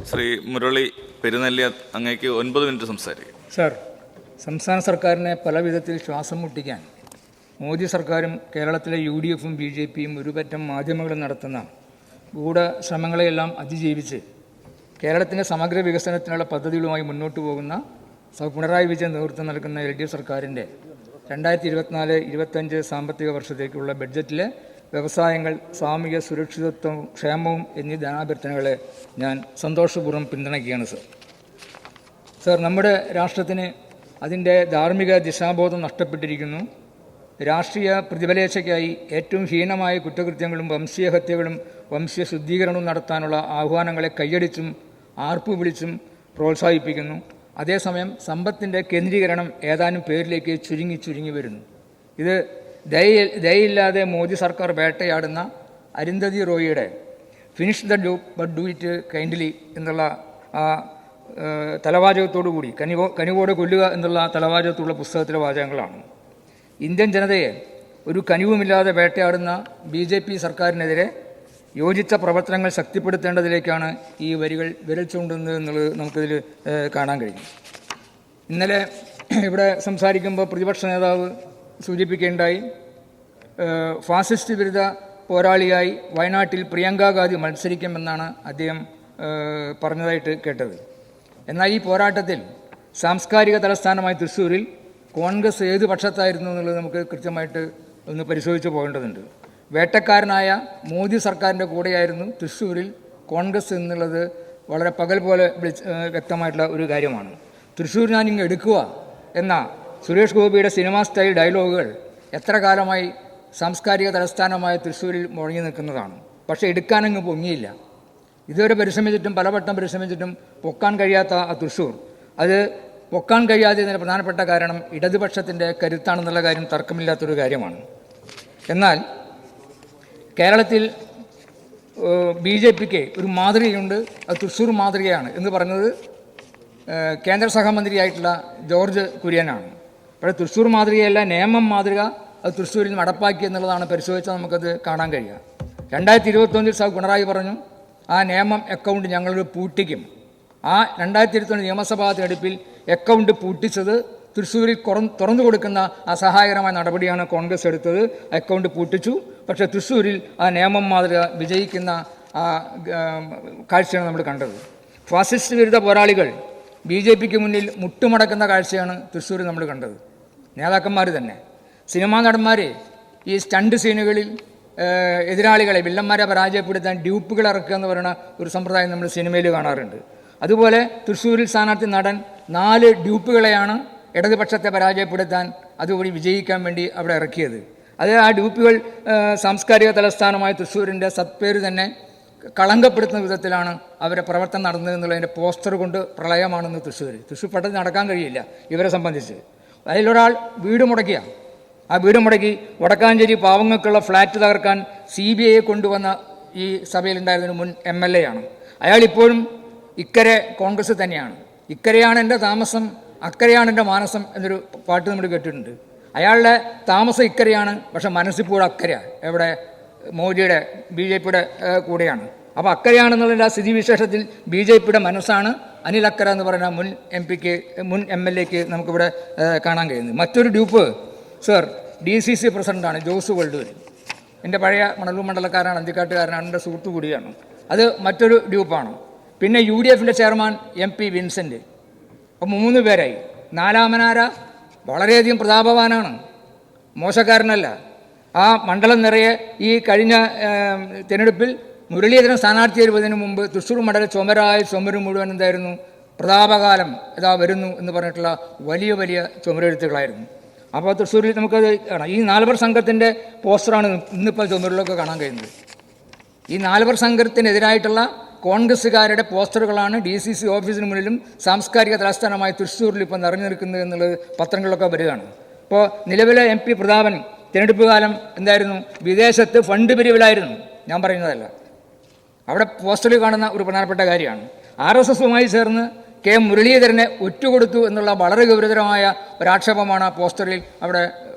ശ്രീ മുരളി പെരുന്നെല്ലി, അങ്ങേക്ക് 9 മിനിറ്റ് സംസാരിക്കും. സർ, സംസ്ഥാന സർക്കാരിനെ പല വിധത്തിൽ ശ്വാസം മുട്ടിക്കാൻ മോദി സർക്കാരും കേരളത്തിലെ UDFും BJPയും ഒരുപറ്റം മാധ്യമങ്ങളും നടത്തുന്ന ഗൂഢശ്രമങ്ങളെയെല്ലാം അതിജീവിച്ച് കേരളത്തിൻ്റെ സമഗ്ര വികസനത്തിനുള്ള പദ്ധതികളുമായി മുന്നോട്ട് പോകുന്ന പിണറായി വിജയൻ നേതൃത്വം നൽകുന്ന LDF സർക്കാരിൻ്റെ 2024-25 സാമ്പത്തിക വർഷത്തേക്കുള്ള ബഡ്ജറ്റിലെ വ്യവസായങ്ങൾ, സാമൂഹിക സുരക്ഷിതത്വവും ക്ഷേമവും എന്നീ ധനാഭ്യർത്ഥനകളെ ഞാൻ സന്തോഷപൂർവ്വം പിന്തുണയ്ക്കുകയാണ്. സർ, നമ്മുടെ രാഷ്ട്രത്തിന് അതിൻ്റെ ധാർമ്മിക ദിശാബോധം നഷ്ടപ്പെട്ടിരിക്കുന്നു. രാഷ്ട്രീയ പ്രതിഫലേച്ഛയ്ക്കായി ഏറ്റവും ഹീനമായ കുറ്റകൃത്യങ്ങളും വംശീയഹത്യകളും വംശീയ ശുദ്ധീകരണവും നടത്താനുള്ള ആഹ്വാനങ്ങളെ കൈയടിച്ചും ആർപ്പു വിളിച്ചും പ്രോത്സാഹിപ്പിക്കുന്നു. അതേസമയം സമ്പത്തിൻ്റെ കേന്ദ്രീകരണം ഏതാനും പേരിലേക്ക് ചുരുങ്ങി വരുന്നു. ഇത് ദയയില്ലാതെ മോദി സർക്കാർ വേട്ടയാടുന്ന അരുന്ധതി റോയിയുടെ finish the job but do it kindly എന്നുള്ള തലവാചകത്തോടു കൂടി കനിവോടെ കൊല്ലുക എന്നുള്ള തലവാചകത്തുള്ള പുസ്തകത്തിലെ വാചകങ്ങളാണ്. ഇന്ത്യൻ ജനതയെ ഒരു കനിവുമില്ലാതെ വേട്ടയാടുന്ന BJP സർക്കാരിനെതിരെ യോജിച്ച പ്രവർത്തനങ്ങൾ ശക്തിപ്പെടുത്തേണ്ടതിലേക്കാണ് ഈ വരികൾ വിരൽ ചൂണ്ടുന്നത് എന്നുള്ളത് നമുക്കിതിൽ കാണാൻ കഴിയും. ഇന്നലെ ഇവിടെ സംസാരിക്കുമ്പോൾ പ്രതിപക്ഷ നേതാവ് സൂചിപ്പിക്കുകയുണ്ടായി, ഫാസിസ്റ്റ് വിരുദ്ധ പോരാളിയായി വയനാട്ടിൽ പ്രിയങ്ക ഗാന്ധി മത്സരിക്കുമെന്നാണ് അദ്ദേഹം പറഞ്ഞതായിട്ട് കേട്ടത്. എന്നാൽ ഈ പോരാട്ടത്തിൽ സാംസ്കാരിക തലസ്ഥാനമായ തൃശ്ശൂരിൽ കോൺഗ്രസ് ഏത് പക്ഷത്തായിരുന്നു എന്നുള്ളത് നമുക്ക് കൃത്യമായിട്ട് ഒന്ന് പരിശോധിച്ച് പോകേണ്ടതുണ്ട്. വേട്ടക്കാരനായ മോദി സർക്കാരിൻ്റെ കൂടെയായിരുന്നു തൃശ്ശൂരിൽ കോൺഗ്രസ് എന്നുള്ളത് വളരെ പകൽ പോലെ വ്യക്തമായിട്ടുള്ള ഒരു കാര്യമാണ്. തൃശ്ശൂർ ഞാനിങ്ങ് എടുക്കുക എന്ന സുരേഷ് ഗോപിയുടെ സിനിമാ സ്റ്റൈൽ ഡയലോഗുകൾ എത്ര കാലമായി സാംസ്കാരിക തലസ്ഥാനമായ തൃശ്ശൂരിൽ മുഴങ്ങി നിൽക്കുന്നതാണ്. പക്ഷേ എടുക്കാനങ്ങ് പൊങ്ങിയില്ല. ഇതുവരെ പലവട്ടം പരിശ്രമിച്ചിട്ടും പൊക്കാൻ കഴിയാത്ത ആ തൃശ്ശൂർ, അത് പൊക്കാൻ കഴിയാത്തതിന് പ്രധാനപ്പെട്ട കാരണം ഇടതുപക്ഷത്തിൻ്റെ കരുത്താണെന്നുള്ള കാര്യം തർക്കമില്ലാത്തൊരു കാര്യമാണ്. എന്നാൽ കേരളത്തിൽ BJPക്ക് ഒരു മാതൃകയുണ്ട്, അത് തൃശ്ശൂർ മാതൃകയാണ് എന്ന് പറഞ്ഞത് കേന്ദ്ര സഹമന്ത്രിയായിട്ടുള്ള ജോർജ് കുര്യനാണ്. പക്ഷേ തൃശ്ശൂർ മാതൃകയല്ല, നേമം മാതൃക അത് തൃശ്ശൂരിൽ നടപ്പാക്കി എന്നുള്ളതാണ് പരിശോധിച്ചാൽ നമുക്കത് കാണാൻ കഴിയുക. 2021 പിണറായി പറഞ്ഞു, ആ നേമം അക്കൗണ്ട് ഞങ്ങൾ പൂട്ടിക്കും. ആ 2021 നിയമസഭാ തെരഞ്ഞെടുപ്പിൽ അക്കൗണ്ട് പൂട്ടിച്ചത് തൃശ്ശൂരിൽ തുറന്നു കൊടുക്കുന്ന അസഹായകരമായ നടപടിയാണ് കോൺഗ്രസ് എടുത്തത്. അക്കൗണ്ട് പൂട്ടിച്ചു. പക്ഷേ തൃശ്ശൂരിൽ ആ നേമം മാതൃക വിജയിക്കുന്ന കാഴ്ചയാണ് നമ്മൾ കണ്ടത്. ഫാസിസ്റ്റ് വിരുദ്ധ പോരാളികൾ BJPക്ക് മുന്നിൽ മുട്ടുമടക്കുന്ന കാഴ്ചയാണ് തൃശ്ശൂരിൽ നമ്മൾ കണ്ടത്. നേതാക്കന്മാർ തന്നെ, സിനിമാ നടന്മാർ ഈ സ്റ്റണ്ട് സീനുകളിൽ എതിരാളികളെ, വില്ലന്മാരെ പരാജയപ്പെടുത്താൻ ഡ്യൂപ്പുകൾ ഇറക്കുക എന്ന് പറയുന്ന ഒരു സമ്പ്രദായം നമ്മൾ സിനിമയിൽ കാണാറുണ്ട്. അതുപോലെ തൃശ്ശൂരിൽ സ്ഥാനാർത്ഥി നടൻ 4 ഡ്യൂപ്പുകളെയാണ് ഇടതുപക്ഷത്തെ പരാജയപ്പെടുത്താൻ, അതുവഴി വിജയിക്കാൻ വേണ്ടി അവിടെ ഇറക്കിയത്. അത് ആ ഡ്യൂപ്പുകൾ സാംസ്കാരിക തലസ്ഥാനമായ തൃശ്ശൂരിൻ്റെ സത്പേര് തന്നെ കളങ്കപ്പെടുത്തുന്ന വിധത്തിലാണ് അവരെ പ്രവർത്തനം നടന്നത് എന്നുള്ളതിൻ്റെ പോസ്റ്റർ കൊണ്ട് പ്രളയമാണെന്ന് തൃശ്ശൂർ പെട്ടെന്ന് നടക്കാൻ കഴിയില്ല ഇവരെ സംബന്ധിച്ച്. അതിലൊരാൾ വീട് മുടക്കിയ, ആ വീട് മുടക്കി വടക്കാഞ്ചേരി പാവങ്ങൾക്കുള്ള ഫ്ലാറ്റ് തകർക്കാൻ CBIയെ കൊണ്ടുവന്ന ഈ സഭയിലുണ്ടായിരുന്നൊരു മുൻ MLA ആണ്. അയാൾ ഇപ്പോഴും ഇക്കരെ കോൺഗ്രസ് തന്നെയാണ്. ഇക്കരെയാണ് എൻ്റെ താമസം, അക്കരെയാണ് എൻ്റെ മാനസം എന്നൊരു പാട്ട് നമ്മൾ കേട്ടിട്ടുണ്ട്. അയാളുടെ താമസം ഇക്കരെയാണ്, പക്ഷെ മനസ്സിപ്പോഴും അക്കരെയാണ്. എവിടെ? മോദിയുടെ BJPയുടെ കൂടെയാണ്. അപ്പോൾ അക്കരെയാണെന്നുള്ള ആ സ്ഥിതിവിശേഷത്തിൽ BJPയുടെ മനസ്സാണ് അനിൽ അക്കര എന്ന് പറയുന്ന മുൻ MLAക്ക് നമുക്കിവിടെ കാണാൻ കഴിയുന്നത്. മറ്റൊരു ഡ്യൂപ്പ് സർ DCC പ്രസിഡൻ്റാണ് ജോസ് വൾഡൂർ. എൻ്റെ പഴയ മണലൂർ മണ്ഡലക്കാരാണ്, അന്തിക്കാട്ടുകാരനാണ്, എൻ്റെ സുഹൃത്തു കൂടിയാണ്. അത് മറ്റൊരു ഡ്യൂപ്പാണ്. പിന്നെ UDFൻ്റെ ചെയർമാൻ MP വിൻസെൻ്റ്. അപ്പോൾ 3 പേരായി. 4-മനാര വളരെയധികം പ്രതാപവാനാണ്, മോശക്കാരനല്ല. ആ മണ്ഡലം നിറയെ ഈ കഴിഞ്ഞ തിരഞ്ഞെടുപ്പിൽ മുരളീധരൻ സ്ഥാനാർത്ഥി വരുന്നതിന് മുമ്പ് തൃശ്ശൂർ മണ്ഡല ചുമര് മുഴുവൻ എന്തായിരുന്നു? പ്രതാപകാലം ഇതാ വരുന്നു എന്ന് പറഞ്ഞിട്ടുള്ള വലിയ ചുമരെഴുത്തുകളായിരുന്നു. അപ്പോൾ തൃശ്ശൂരിൽ നമുക്കത് കാണാം. ഈ 4 പേർ സംഘത്തിൻ്റെ പോസ്റ്ററാണ് ഇന്നിപ്പോൾ ചുമരിലൊക്കെ കാണാൻ കഴിയുന്നത്. ഈ 4 പേർ സംഘത്തിനെതിരായിട്ടുള്ള കോൺഗ്രസ്സുകാരുടെ പോസ്റ്ററുകളാണ് DCC ഓഫീസിന് മുന്നിലും സാംസ്കാരിക തലസ്ഥാനമായ തൃശ്ശൂരിൽ ഇപ്പോൾ നിറഞ്ഞു നിൽക്കുന്നത് എന്നുള്ളത് പത്രങ്ങളിലൊക്കെ വരികയാണ്. ഇപ്പോൾ നിലവിലെ MP പ്രതാപൻ തിരഞ്ഞെടുപ്പ് കാലം എന്തായിരുന്നു? വിദേശത്ത് ഫണ്ട് പിരിവിലായിരുന്നു. ഞാൻ പറയുന്നതല്ല, അവിടെ പോസ്റ്ററിൽ കാണുന്ന ഒരു പ്രധാനപ്പെട്ട കാര്യമാണ്. RSSുമായി ചേർന്ന് K മുരളീധരനെ ഒറ്റുകൊടുത്തു എന്നുള്ള വളരെ ഗൗരവതരമായ ഒരാക്ഷേപമാണ് ആ പോസ്റ്ററിൽ അവിടെ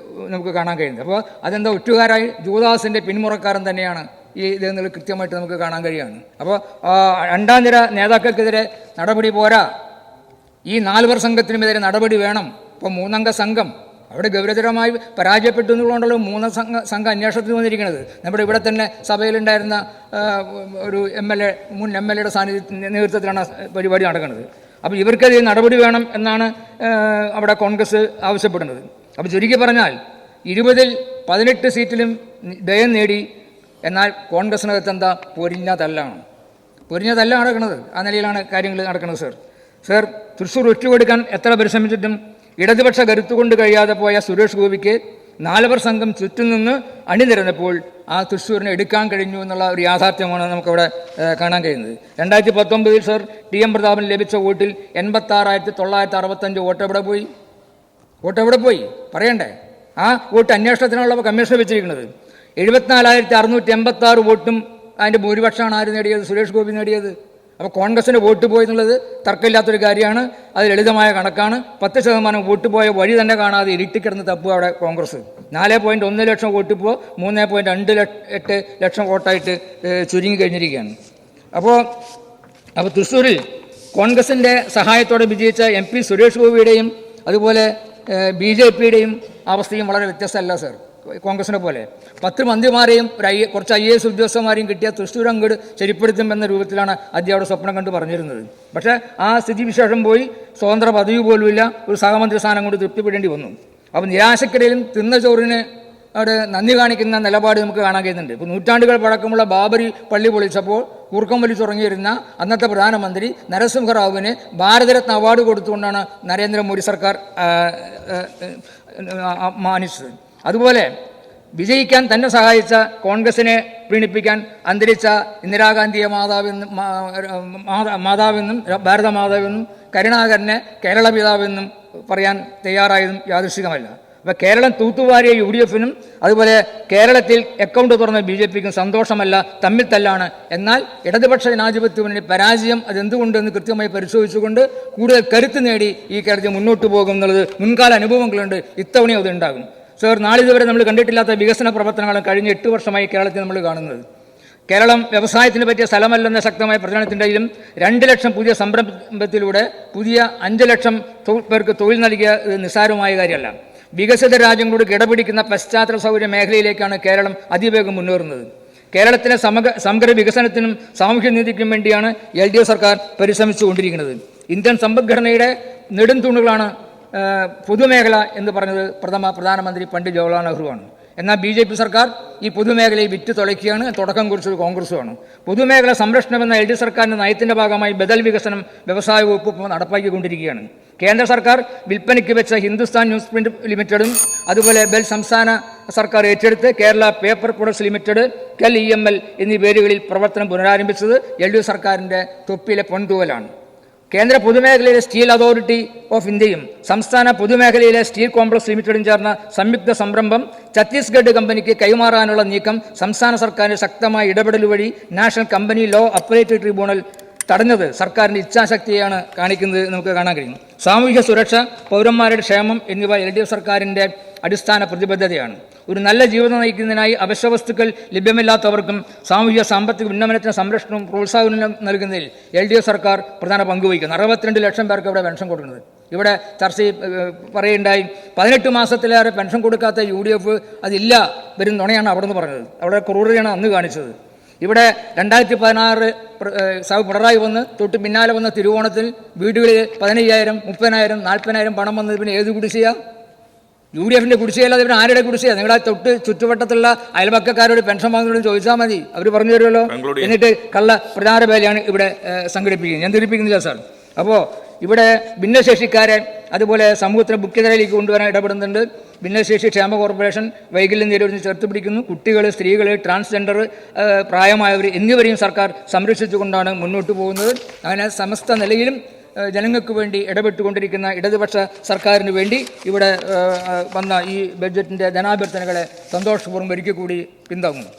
നമുക്ക് കാണാൻ കഴിയുന്നത്. അപ്പോൾ അതെന്താ, ഒറ്റുകാരായി ജൂദാസിൻ്റെ പിന്മുറക്കാരൻ തന്നെയാണ് ഈ ഇതെന്നുള്ളത് കൃത്യമായിട്ട് നമുക്ക് കാണാൻ കഴിയുകയാണ്. അപ്പോൾ രണ്ടാം നിര നേതാക്കൾക്കെതിരെ നടപടി പോരാ, ഈ 4 പേർ സംഘത്തിനുമെതിരെ നടപടി വേണം. ഇപ്പോൾ 3 അംഗ സംഘം അവിടെ ഗൗരവതരമായി പരാജയപ്പെട്ടു എന്നുള്ളതുകൊണ്ടല്ലോ 3 സംഘം അന്വേഷണത്തിന് വന്നിരിക്കുന്നത്. നമ്മുടെ ഇവിടെ തന്നെ സഭയിലുണ്ടായിരുന്ന ഒരു മുൻ എം എൽ എയുടെ നേതൃത്വത്തിലാണ് പരിപാടി നടക്കുന്നത്. അപ്പോൾ ഇവർക്കെതിരെ നടപടി വേണം എന്നാണ് അവിടെ കോൺഗ്രസ് ആവശ്യപ്പെടുന്നത്. അപ്പോൾ ചുരുക്കി പറഞ്ഞാൽ 20-ൽ 18 സീറ്റിലും ജയം നേടി. എന്നാൽ കോൺഗ്രസിനകത്ത് എന്താ പൊരിഞ്ഞ തല്ലാണ് നടക്കുന്നത്. ആ നിലയിലാണ് കാര്യങ്ങൾ നടക്കുന്നത്. സർ തൃശ്ശൂർ ഒറ്റുകൊടുക്കാൻ എത്ര പരിശ്രമിച്ചിട്ടും ഇടതുപക്ഷ കരുത്തുകൊണ്ട് കഴിയാതെ പോയ സുരേഷ് ഗോപിക്ക് 4 പേർ സംഘം ചുറ്റും നിന്ന് അണിനിരന്നപ്പോൾ ആ തൃശ്ശൂരിനെ എടുക്കാൻ കഴിഞ്ഞു എന്നുള്ള ഒരു യാഥാർത്ഥ്യമാണ് നമുക്കവിടെ കാണാൻ കഴിയുന്നത്. 2019 സർ TM പ്രതാപന് ലഭിച്ച വോട്ടിൽ 86,965 വോട്ട് എവിടെ പോയി പറയണ്ടേ? ആ വോട്ട് അന്വേഷണത്തിനുള്ള കമ്മീഷൻ വെച്ചിരിക്കുന്നത്. 74,686 വോട്ടും അതിൻ്റെ ഭൂരിപക്ഷമാണ് ആര് നേടിയത്? സുരേഷ് ഗോപി നേടിയത്. അപ്പോൾ കോൺഗ്രസിൻ്റെ വോട്ട് പോയി എന്നുള്ളത് തർക്കമില്ലാത്തൊരു കാര്യമാണ്. അത് ലളിതമായ കണക്കാണ്. 10% വോട്ട് പോയ വഴി തന്നെ കാണാതെ ഇരുട്ടിക്കിടന്ന് തപ്പുക അവിടെ കോൺഗ്രസ്. 4.1 ലക്ഷം വോട്ട് ഇപ്പോൾ 3.28 ലക്ഷം വോട്ടായിട്ട് ചുരുങ്ങി കഴിഞ്ഞിരിക്കുകയാണ്. അപ്പോൾ തൃശ്ശൂരിൽ കോൺഗ്രസിൻ്റെ സഹായത്തോടെ വിജയിച്ച MP സുരേഷ് ഗോപിയുടെയും അതുപോലെ BJPയുടെയും അവസ്ഥയും വളരെ വ്യത്യസ്തമല്ല സർ. കോൺഗ്രസിനെ പോലെ 10 മന്ത്രിമാരെയും കുറച്ച് IAS ഉദ്യോഗസ്ഥന്മാരെയും കിട്ടിയ തൃശ്ശൂർ അങ്ങോട്ട് ശരിപ്പെടുത്തുമെന്ന രൂപത്തിലാണ് അദ്ദേഹം അവിടെ സ്വപ്നം കണ്ട് പറഞ്ഞിരുന്നത്. പക്ഷേ ആ സ്ഥിതിവിശേഷം പോയി. സ്വതന്ത്ര പദവി പോലുമില്ല. ഒരു സഹമന്ത്രി സ്ഥാനം കൊണ്ട് തൃപ്തിപ്പെടേണ്ടി വന്നു. അപ്പോൾ നിരാശക്കിടയിലും തിന്ന ചോറിന് അവിടെ നന്ദി കാണിക്കുന്ന നിലപാട് നമുക്ക് കാണാൻ കഴിയുന്നുണ്ട്. ഇപ്പോൾ നൂറ്റാണ്ടുകൾ പഴക്കമുള്ള ബാബരി പള്ളി പൊളിച്ചപ്പോൾ കൂർക്കം വലിച്ചുറങ്ങിയിരുന്ന അന്നത്തെ പ്രധാനമന്ത്രി നരസിംഹറാവുവിന് ഭാരതരത്ന അവാർഡ് കൊടുത്തുകൊണ്ടാണ് നരേന്ദ്രമോദി സർക്കാർ മാനിച്ചത്. അതുപോലെ വിജയിക്കാൻ തന്നെ സഹായിച്ച കോൺഗ്രസിനെ പ്രീണിപ്പിക്കാൻ അന്തരിച്ച ഇന്ദിരാഗാന്ധിയെ മാതാവെന്നും ഭാരതമാതാവെന്നും കരുണാകരനെ കേരള പിതാവെന്നും പറയാൻ തയ്യാറായതും യാദൃശ്ചികമല്ല. അപ്പോൾ കേരളം തൂത്തുവാരിയ UDFനും അതുപോലെ കേരളത്തിൽ അക്കൗണ്ട് തുറന്ന BJPക്കും സന്തോഷമല്ല, തമ്മിൽ തല്ലാണ്. എന്നാൽ ഇടതുപക്ഷ ജനാധിപത്യ മുന്നണി പരാജയം അതെന്തുകൊണ്ടെന്ന് കൃത്യമായി പരിശോധിച്ചുകൊണ്ട് കൂടുതൽ കരുത്ത് നേടി ഈ കേരളത്തിൽ മുന്നോട്ട് പോകും എന്നുള്ളത് മുൻകാല അനുഭവങ്ങളുണ്ട്. ഇത്തവണയും അത് ഉണ്ടാകും. സർ, നാളിതുവരെ നമ്മൾ കണ്ടിട്ടില്ലാത്ത വികസന പ്രവർത്തനങ്ങളും കഴിഞ്ഞ 8 വർഷമായി കേരളത്തിൽ നമ്മൾ കാണുന്നത്. കേരളം വ്യവസായത്തിന് പറ്റിയ സ്ഥലമല്ലെന്ന ശക്തമായ പ്രചരണത്തിൻ്റെയും 2 ലക്ഷം പുതിയ സംരംഭത്തിലൂടെ പുതിയ 5 ലക്ഷം പേർക്ക് തൊഴിൽ നൽകിയ നിസ്സാരമായ കാര്യമല്ല. വികസിത രാജ്യങ്ങളോട് കിടപിടിക്കുന്ന പശ്ചാത്തല സൗകര്യ മേഖലയിലേക്കാണ് കേരളം അതിവേഗം മുന്നേറുന്നത്. കേരളത്തിലെ സമഗ്ര വികസനത്തിനും സാമൂഹ്യനീതിക്കും വേണ്ടിയാണ് LDF സർക്കാർ പരിശ്രമിച്ചുകൊണ്ടിരിക്കുന്നത്. ഇന്ത്യൻ സമ്പദ്ഘടനയുടെ നെടുംതൂണുകളാണ് പൊതുമേഖല എന്ന് പറഞ്ഞത് പ്രധാനമന്ത്രി പണ്ഡിറ്റ് ജവഹർലാൽ നെഹ്റുവാണ്. എന്നാൽ BJP സർക്കാർ ഈ പൊതുമേഖലയെ വിറ്റ് തുളയ്ക്കുകയാണ്. തുടക്കം കുറിച്ചത് കോൺഗ്രസുമാണ്. പൊതുമേഖല സംരക്ഷണമെന്ന LDF സർക്കാരിൻ്റെ നയത്തിൻ്റെ ഭാഗമായി ബദൽ വികസനം വ്യവസായ വകുപ്പ് നടപ്പാക്കിക്കൊണ്ടിരിക്കുകയാണ്. കേന്ദ്ര സർക്കാർ വിൽപ്പനയ്ക്ക് വെച്ച ഹിന്ദുസ്ഥാൻ ന്യൂസ് പ്രിന്റ് ലിമിറ്റഡും അതുപോലെ ബെൽ സംസ്ഥാന സർക്കാർ ഏറ്റെടുത്ത് Kerala paper products limited, KEL EML എന്നീ പേരുകളിൽ പ്രവർത്തനം പുനരാരംഭിച്ചത് LDF സർക്കാരിൻ്റെ തൊപ്പിയിലെ പൊൻതൂവലാണ്. കേന്ദ്ര പൊതുമേഖലയിലെ സ്റ്റീൽ അതോറിറ്റി ഓഫ് ഇന്ത്യയും സംസ്ഥാന പൊതുമേഖലയിലെ സ്റ്റീൽ കോംപ്ലക്സ് ലിമിറ്റഡും ചേർന്ന സംയുക്ത സംരംഭം ഛത്തീസ്ഗഡ് കമ്പനിക്ക് കൈമാറാനുള്ള നീക്കം സംസ്ഥാന സർക്കാരിൻ്റെ ശക്തമായ ഇടപെടൽ വഴി national company law appellate tribunal തടഞ്ഞത് സർക്കാരിൻ്റെ ഇച്ഛാശക്തിയാണ് കാണിക്കുന്നത് നമുക്ക് കാണാൻ കഴിയും. സാമൂഹ്യ സുരക്ഷ, പൗരന്മാരുടെ ക്ഷേമം എന്നിവ LDF സർക്കാരിൻ്റെ അടിസ്ഥാന പ്രതിബദ്ധതയാണ്. ഒരു നല്ല ജീവിതം നയിക്കുന്നതിനായി അവശ്യവസ്തുക്കൾ ലഭ്യമല്ലാത്തവർക്കും സാമൂഹിക സാമ്പത്തിക ഉന്നമനത്തിന് സംരക്ഷണവും പ്രോത്സാഹനവും നൽകുന്നതിൽ LDF സർക്കാർ പ്രധാന പങ്കുവഹിക്കുന്നു. 62 ലക്ഷം പേർക്ക് ഇവിടെ പെൻഷൻ കൊടുക്കുന്നത്. ഇവിടെ ചർച്ച പറയുണ്ടായി. 18 മാസത്തിലേറെ പെൻഷൻ കൊടുക്കാത്ത UDF അതില്ല, വരും നുണയാണ് അവിടെ നിന്ന് പറഞ്ഞത്. അവിടെ ക്രൂരതയാണ് അന്ന് കാണിച്ചത്. ഇവിടെ 2016 സാവ് പിണറായി വന്ന് തൊട്ട് പിന്നാലെ വന്ന തിരുവോണത്തിൽ വീടുകളിൽ 15,000, 30,000, 40,000 പണം വന്നത് പിന്നെ ഏത് കുടിശ്ശിക? UDFിൻ്റെ കുടിശ്ശികയല്ലാതെ ഇവർ ആരുടെ കുടിശ്ശിക? നിങ്ങളുടെ തൊട്ട് ചുറ്റുവട്ടത്തുള്ള അയൽപക്കക്കാരോട് പെൻഷൻ വാങ്ങുന്നവരോട് ചോദിച്ചാൽ മതി, അവർ പറഞ്ഞു തരുമല്ലോ. എന്നിട്ട് കള്ള പ്രചാര വേലയാണ് ഇവിടെ സംഘടിപ്പിക്കുന്നത്. ഞാൻ തിരിപ്പിക്കുന്നില്ല സാർ. അപ്പോൾ ഇവിടെ ഭിന്നശേഷിക്കാരെ അതുപോലെ സമൂഹത്തിന് മുഖ്യധാരയിലേക്ക് കൊണ്ടുവരാൻ ഇടപെടുന്നുണ്ട്. ഭിന്നശേഷി ക്ഷേമ കോർപ്പറേഷൻ വൈകല്യം നേരിടുന്ന ചേർത്ത് പിടിക്കുന്നു. കുട്ടികൾ, സ്ത്രീകൾ, ട്രാൻസ്ജെൻഡർ, പ്രായമായവർ എന്നിവരെയും സർക്കാർ സംരക്ഷിച്ചുകൊണ്ടാണ് മുന്നോട്ട് പോകുന്നത്. അങ്ങനെ സമസ്ത നിലയിലും ജനങ്ങൾക്ക് വേണ്ടി ഇടപെട്ടുകൊണ്ടിരിക്കുന്ന ഇടതുപക്ഷ സർക്കാരിന് വേണ്ടി ഇവിടെ വന്ന ഈ ബഡ്ജറ്റിൻ്റെ ധനാഭ്യർത്ഥനകളെ സന്തോഷപൂർവ്വം ഒരിക്കൽ കൂടി പിന്താങ്ങുന്നു.